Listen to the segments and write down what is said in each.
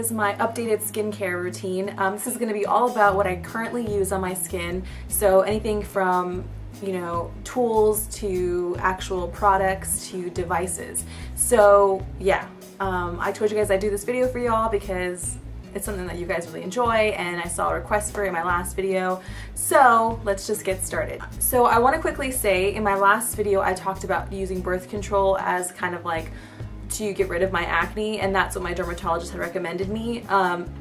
is my updated skincare routine. This is going to be all about what I currently use on my skin. So anything from, you know, tools to actual products to devices. So yeah, I told you guys I'd do this video for y'all because it's something that you guys really enjoy and I saw a request for it in my last video. So let's just get started. So I want to quickly say, in my last video I talked about using birth control as kind of like to get rid of my acne, and that's what my dermatologist had recommended me.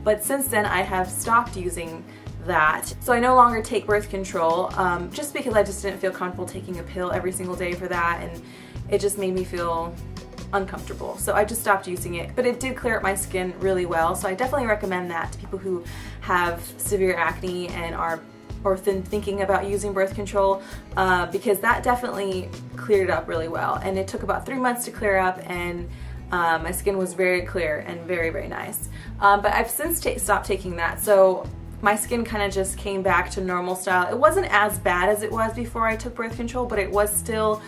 But since then I have stopped using that. So I no longer take birth control just because I just didn't feel comfortable taking a pill every single day for that, and it just made me feel uncomfortable. So I just stopped using it, but it did clear up my skin really well. So I definitely recommend that to people who have severe acne and are thinking about using birth control, because that definitely cleared it up really well. And it took about 3 months to clear up, and my skin was very clear and very, very nice. But I've since stopped taking that. So my skin kind of just came back to normal style. It wasn't as bad as it was before I took birth control, but it was still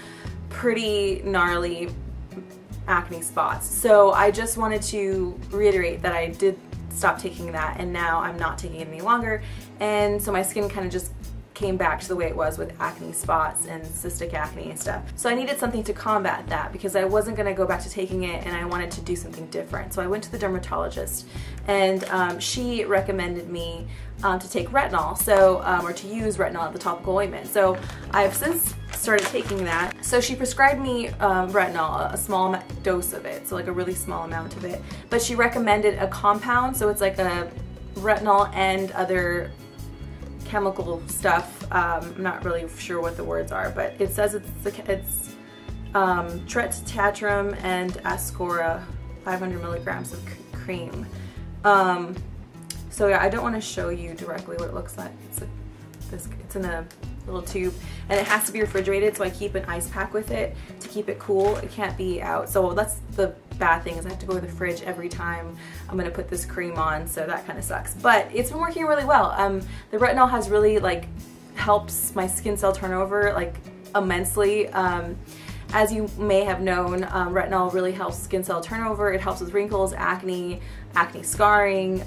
pretty gnarly acne spots. So I just wanted to reiterate that I did stop taking that, and now I'm not taking it any longer, and so my skin kind of just came back to the way it was with acne spots and cystic acne and stuff. So I needed something to combat that because I wasn't going to go back to taking it, and I wanted to do something different. So I went to the dermatologist, and she recommended me to take retinol, so or to use retinol at the topical ointment. So I've since started taking that. So she prescribed me retinol, a small dose of it, so like a really small amount of it. But she recommended a compound, so it's like a retinol and other chemical stuff. I'm not really sure what the words are, but it says it's trettatrum and ascora, 500 milligrams of cream. So yeah, I don't want to show you directly what it looks like. It's in a little tube, and it has to be refrigerated, so I keep an ice pack with it to keep it cool. It can't be out. So that's the bad thing, is I have to go to the fridge every time I'm gonna put this cream on, so that kind of sucks. But it's been working really well. The retinol has really like helps my skin cell turnover like immensely. As you may have known, retinol really helps skin cell turnover. It helps with wrinkles, acne scarring,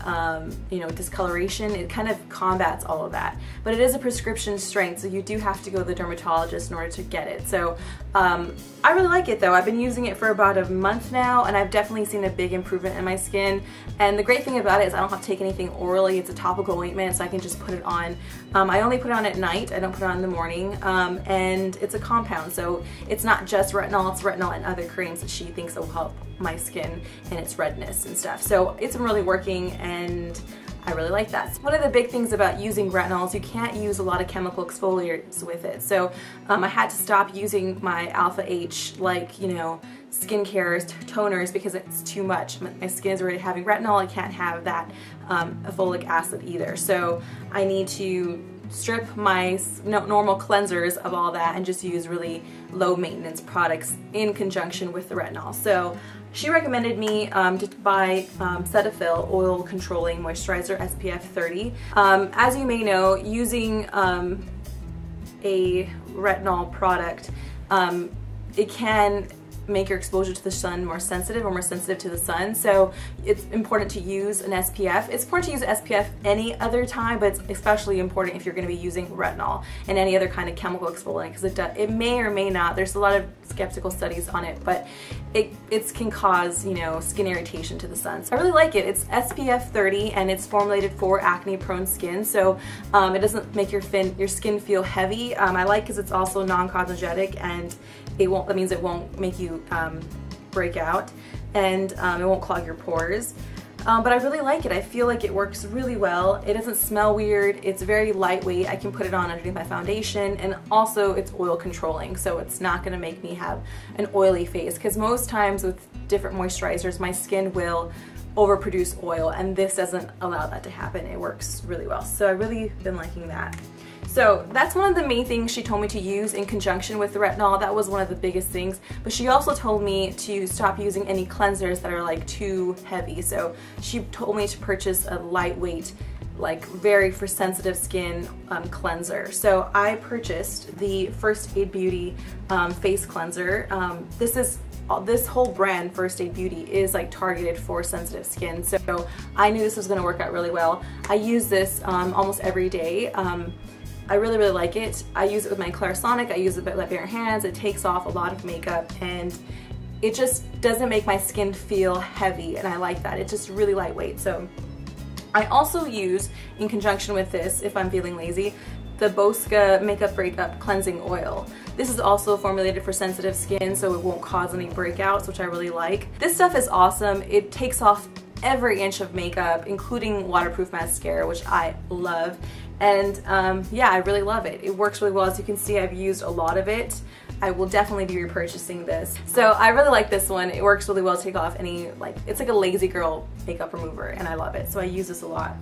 you know, discoloration. It kind of combats all of that. But it is a prescription strength, so you do have to go to the dermatologist in order to get it. So I really like it though. I've been using it for about a month now, and I've definitely seen a big improvement in my skin. And the great thing about it is I don't have to take anything orally. It's a topical ointment, so I can just put it on. I only put it on at night. I don't put it on in the morning. And it's a compound, so it's not just retinol, it's retinol and other creams that she thinks will help my skin and its redness and stuff. So it's been really working, and I really like that. One of the big things about using retinol is you can't use a lot of chemical exfoliators with it. So I had to stop using my alpha H, like, you know, SkinCare toners, because it's too much. My skin is already having retinol. I can't have that folic acid either. So I need to strip my normal cleansers of all that and just use really low maintenance products in conjunction with the retinol. So she recommended me to buy Cetaphil Oil Controlling Moisturizer SPF 30. As you may know, using a retinol product, it can make your exposure to the sun more sensitive, or more sensitive to the sun. So it's important to use an SPF. It's important to use SPF any other time, but it's especially important if you're going to be using retinol and any other kind of chemical exfoliant, because it may or may not, there's a lot of skeptical studies on it, but it can cause, you know, skin irritation to the sun. So I really like it. It's SPF 30, and it's formulated for acne prone skin, so it doesn't make your skin feel heavy. I like because it's also non-cosmetic, and that means it won't make you break out, and it won't clog your pores. But I really like it. I feel like it works really well. It doesn't smell weird. It's very lightweight. I can put it on underneath my foundation, and also it's oil controlling, so it's not going to make me have an oily face, because most times with different moisturizers my skin will overproduce oil, and this doesn't allow that to happen. It works really well. So I've really been liking that. So that's one of the main things she told me to use in conjunction with the retinol. That was one of the biggest things. But she also told me to stop using any cleansers that are like too heavy. So she told me to purchase a lightweight, like very for sensitive skin cleanser. So I purchased the First Aid Beauty face cleanser. This is this whole brand, First Aid Beauty, is like targeted for sensitive skin. So I knew this was gonna work out really well. I use this almost every day. I really, really like it. I use it with my Clarisonic, I use it with my bare hands. It takes off a lot of makeup and it just doesn't make my skin feel heavy, and I like that. It's just really lightweight. So I also use, in conjunction with this, if I'm feeling lazy, the Bosca Makeup Breakup Cleansing Oil. This is also formulated for sensitive skin, so it won't cause any breakouts, which I really like. This stuff is awesome. It takes off every inch of makeup, including waterproof mascara, which I love. And yeah, I really love it. It works really well. As you can see, I've used a lot of it. I will definitely be repurchasing this. So I really like this one. It works really well to take off any, like, it's like a lazy girl makeup remover, and I love it. So I use this a lot.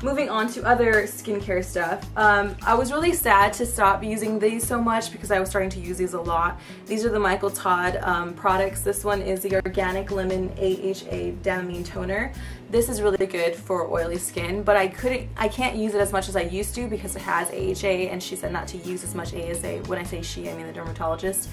Moving on to other skincare stuff. I was really sad to stop using these so much because I was starting to use these a lot. These are the Michael Todd products. This one is the Organic Lemon AHA Damamine Toner. This is really good for oily skin, but I can't use it as much as I used to because it has AHA, and she said not to use as much AHA. When I say she, I mean the dermatologist.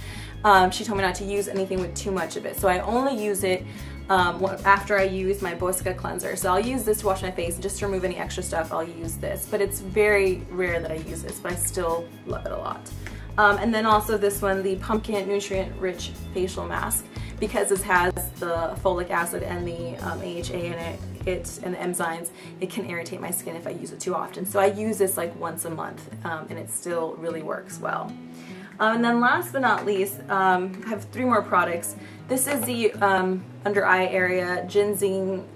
She told me not to use anything with too much of it. So I only use it after I use my Bosca cleanser. So I'll use this to wash my face, and just to remove any extra stuff, I'll use this. But it's very rare that I use this, but I still love it a lot. And then also this one, the Pumpkin Nutrient Rich Facial Mask, because this has the folic acid and the AHA in it, and the enzymes, it can irritate my skin if I use it too often. So I use this like once a month, and it still really works well. And then last but not least, I have 3 more products. This is the under eye area ginseng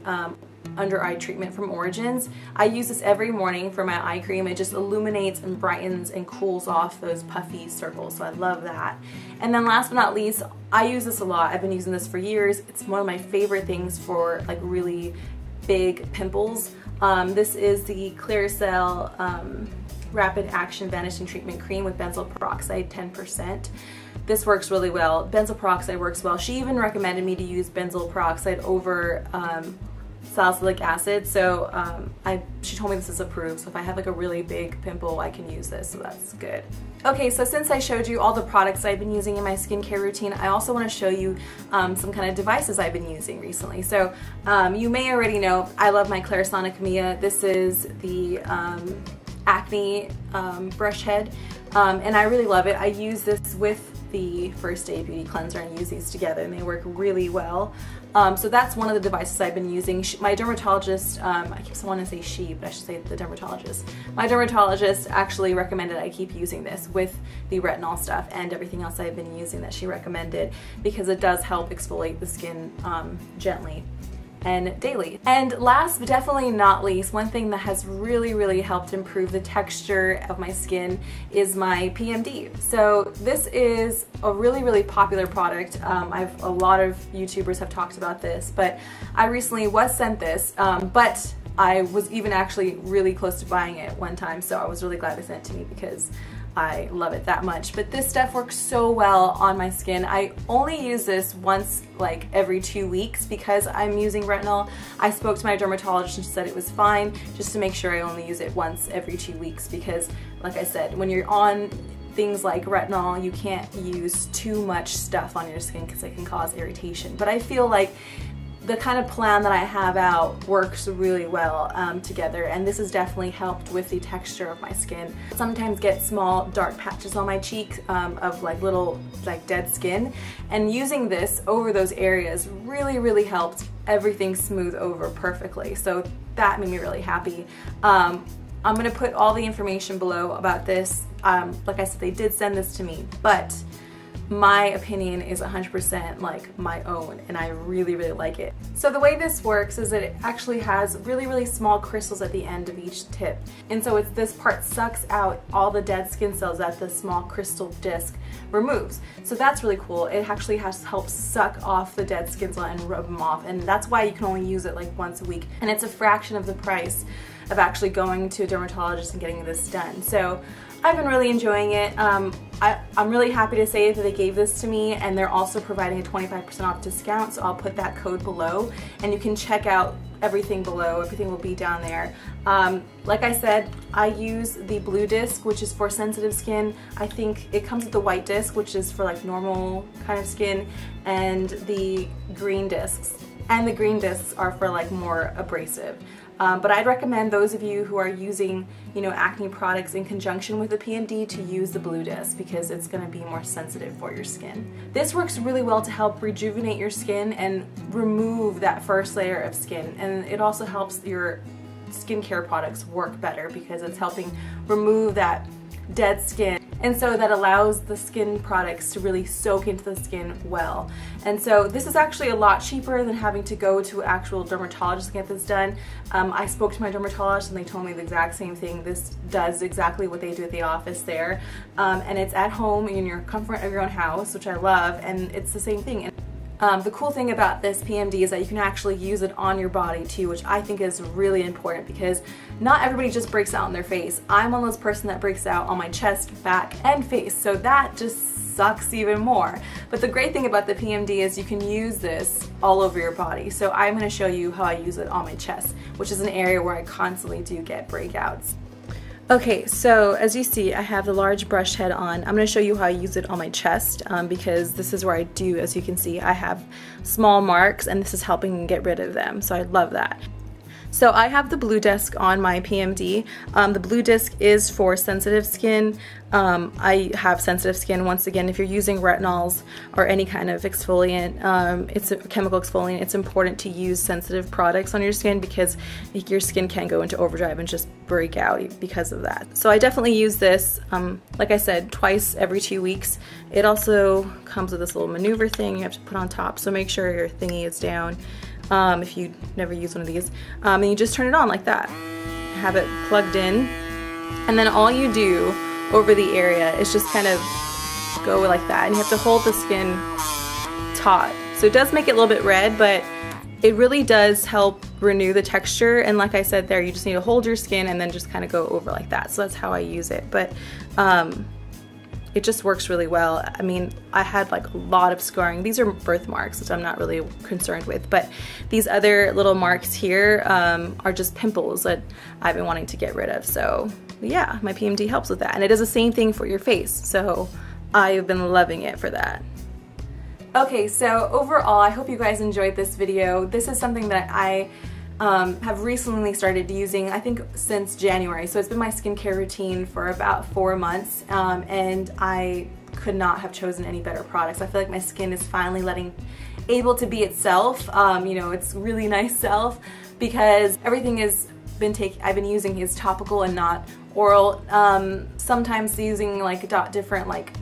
under eye treatment from Origins. I use this every morning for my eye cream. It just illuminates and brightens and cools off those puffy circles, so I love that. And then last but not least, I use this a lot. I've been using this for years. It's one of my favorite things for like really big pimples. This is the Clearasil Rapid Action Vanishing Treatment Cream with benzoyl peroxide 10%. This works really well. Benzoyl peroxide works well. She even recommended me to use benzoyl peroxide over salicylic acid, so she told me this is approved, so if I have like a really big pimple, I can use this, so that's good. Okay, so since I showed you all the products I've been using in my skincare routine, I also want to show you some kind of devices I've been using recently. So you may already know I love my Clarisonic Mia. This is the acne brush head, and I really love it. I use this with the First Aid Beauty Cleanser and use these together, and they work really well. So that's one of the devices I've been using. My dermatologist, I keep wanting to say she, but I should say the dermatologist. My dermatologist actually recommended I keep using this with the retinol stuff and everything else I've been using that she recommended, because it does help exfoliate the skin gently and daily. And last but definitely not least, one thing that has really helped improve the texture of my skin is my PMD. So this is a really popular product. A lot of YouTubers have talked about this, but I recently was sent this, but I was even actually really close to buying it one time, so I was really glad they sent it to me because I love it that much. But this stuff works so well on my skin. I only use this once like every 2 weeks because I'm using retinol. I spoke to my dermatologist and she said it was fine, just to make sure I only use it once every 2 weeks, because like I said, when you're on things like retinol, you can't use too much stuff on your skin because it can cause irritation. But I feel like the kind of plan that I have out works really well together, and this has definitely helped with the texture of my skin. I sometimes get small dark patches on my cheek of like little dead skin, and using this over those areas really helped everything smooth over perfectly. So that made me really happy. I'm gonna put all the information below about this. Like I said, they did send this to me, but my opinion is 100% like my own, and I really like it. So the way this works is that it actually has really small crystals at the end of each tip, and so this part sucks out all the dead skin cells that the small crystal disc removes. So that's really cool. It actually helps suck off the dead skin cells and rub them off, and that's why you can only use it like once a week, and it's a fraction of the price of actually going to a dermatologist and getting this done. So I've been really enjoying it. I'm really happy to say that they gave this to me, and they're also providing a 25% off discount, so I'll put that code below and you can check out everything below. Everything will be down there. Like I said, I use the blue disc, which is for sensitive skin. I think it comes with the white disc, which is for like normal kind of skin, and the green discs. And the green discs are for like more abrasive. But I'd recommend those of you who are using, you know, acne products in conjunction with the PMD to use the blue disc, because it's going to be more sensitive for your skin. This works really well to help rejuvenate your skin and remove that first layer of skin, and it also helps your skincare products work better because it's helping remove that dead skin, and so that allows the skin products to really soak into the skin well. And so this is actually a lot cheaper than having to go to an actual dermatologist to get this done. I spoke to my dermatologist and they told me the exact same thing. This does exactly what they do at the office there, and it's at home in your comfort of your own house, which I love, and it's the same thing. The cool thing about this PMD is that you can actually use it on your body too, which I think is really important because not everybody just breaks out on their face. I'm one of those person that breaks out on my chest, back, and face, so that just sucks even more. But the great thing about the PMD is you can use this all over your body. So I'm going to show you how I use it on my chest, which is an area where I constantly do get breakouts. Okay, so as you see, I have the large brush head on. I'm going to show you how I use it on my chest because this is where I do, as you can see, I have small marks and this is helping get rid of them. So I love that. So I have the blue disc on my PMD. The blue disc is for sensitive skin. I have sensitive skin. Once again, if you're using retinols or any kind of exfoliant, it's a chemical exfoliant, it's important to use sensitive products on your skin because your skin can go into overdrive and just break out because of that. So I definitely use this, like I said, twice every 2 weeks. It also comes with this little maneuver thing you have to put on top, so make sure your thingy is down. If you never use one of these, and you just turn it on like that, have it plugged in, and then all you do over the area is just kind of go like that, and you have to hold the skin taut. So it does make it a little bit red, but it really does help renew the texture, and like I said there, you just need to hold your skin and then just kind of go over like that. So that's how I use it, but it just works really well. I mean, I had like a lot of scarring. These are birthmarks, which I'm not really concerned with, but these other little marks here are just pimples that I've been wanting to get rid of. So yeah, my PMD helps with that. And it does the same thing for your face. So I've been loving it for that. Okay, so overall, I hope you guys enjoyed this video. This is something that I have recently started using, I think since January, so it's been my skincare routine for about 4 months, and I could not have chosen any better products. I feel like my skin is finally able to be itself, you know, its really nice self, because everything I've been using is topical and not oral. Sometimes using like different like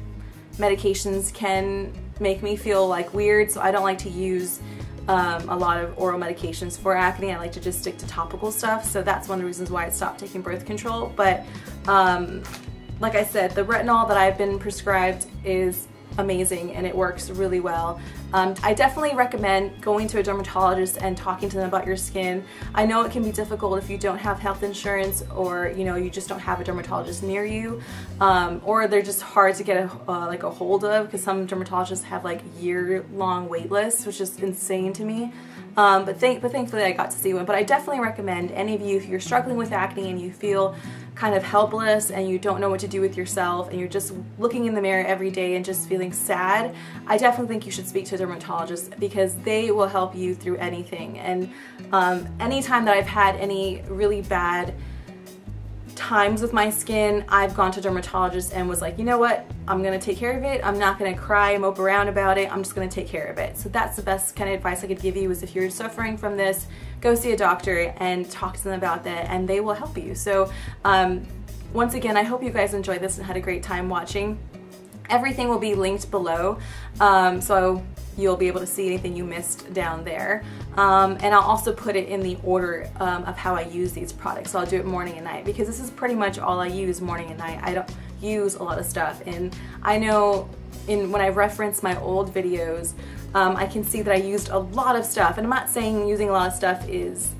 medications can make me feel like weird, so I don't like to use a lot of oral medications for acne. I like to just stick to topical stuff, so that's one of the reasons why I stopped taking birth control. But like I said, the retinol that I've been prescribed is amazing and it works really well. I definitely recommend going to a dermatologist and talking to them about your skin. I know it can be difficult if you don't have health insurance, or you know, you just don't have a dermatologist near you, or they're just hard to get a hold of, because some dermatologists have like year-long wait lists, which is insane to me. But thankfully I got to see one. But I definitely recommend any of you, if you're struggling with acne and you feel kind of helpless and you don't know what to do with yourself and you're just looking in the mirror every day and just feeling sad, I definitely think you should speak to a dermatologist because they will help you through anything. And anytime that I've had any really bad times with my skin, I've gone to a dermatologist and was like, you know what, I'm gonna take care of it. I'm not gonna cry, mope around about it. I'm just gonna take care of it. So that's the best kind of advice I could give you, is if you're suffering from this, go see a doctor and talk to them about that, and they will help you. So once again, I hope you guys enjoyed this and had a great time watching. Everything will be linked below, so you'll be able to see anything you missed down there. And I'll also put it in the order of how I use these products. So I'll do it morning and night, because this is pretty much all I use morning and night. I don't use a lot of stuff, and I know when I reference my old videos, I can see that I used a lot of stuff, and I'm not saying using a lot of stuff is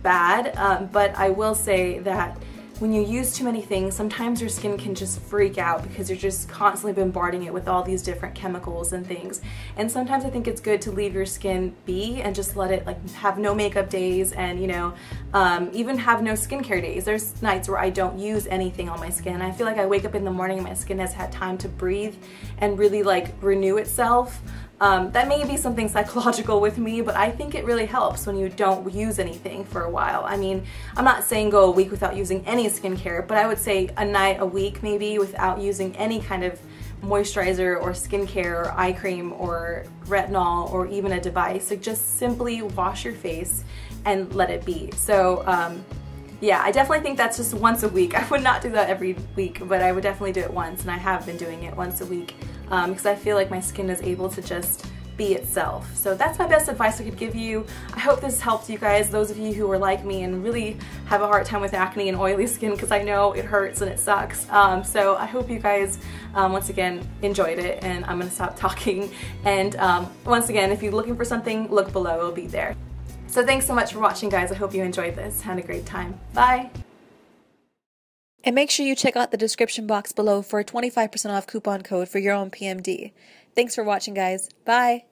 bad, but I will say that when you use too many things, sometimes your skin can just freak out because you're just constantly bombarding it with all these different chemicals and things. And sometimes I think it's good to leave your skin be and just let it like have no makeup days and, you know, even have no skincare days. There's nights where I don't use anything on my skin. I feel like I wake up in the morning and my skin has had time to breathe and really like renew itself. That may be something psychological with me, but I think it really helps when you don't use anything for a while. I mean, I'm not saying go a week without using any skincare, but I would say a night a week maybe without using any kind of moisturizer or skincare or eye cream or retinol or even a device. Like just simply wash your face and let it be. So yeah, I definitely think that's just once a week. I would not do that every week, but I would definitely do it once, and I have been doing it once a week because I feel like my skin is able to just be itself. So that's my best advice I could give you. I hope this helped you guys, those of you who are like me and really have a hard time with acne and oily skin, because I know it hurts and it sucks. So I hope you guys, once again, enjoyed it, and I'm gonna stop talking. And once again, if you're looking for something, look below, it'll be there. So thanks so much for watching, guys. I hope you enjoyed this. Had a great time. Bye! And make sure you check out the description box below for a 25% off coupon code for your own PMD. Thanks for watching, guys. Bye!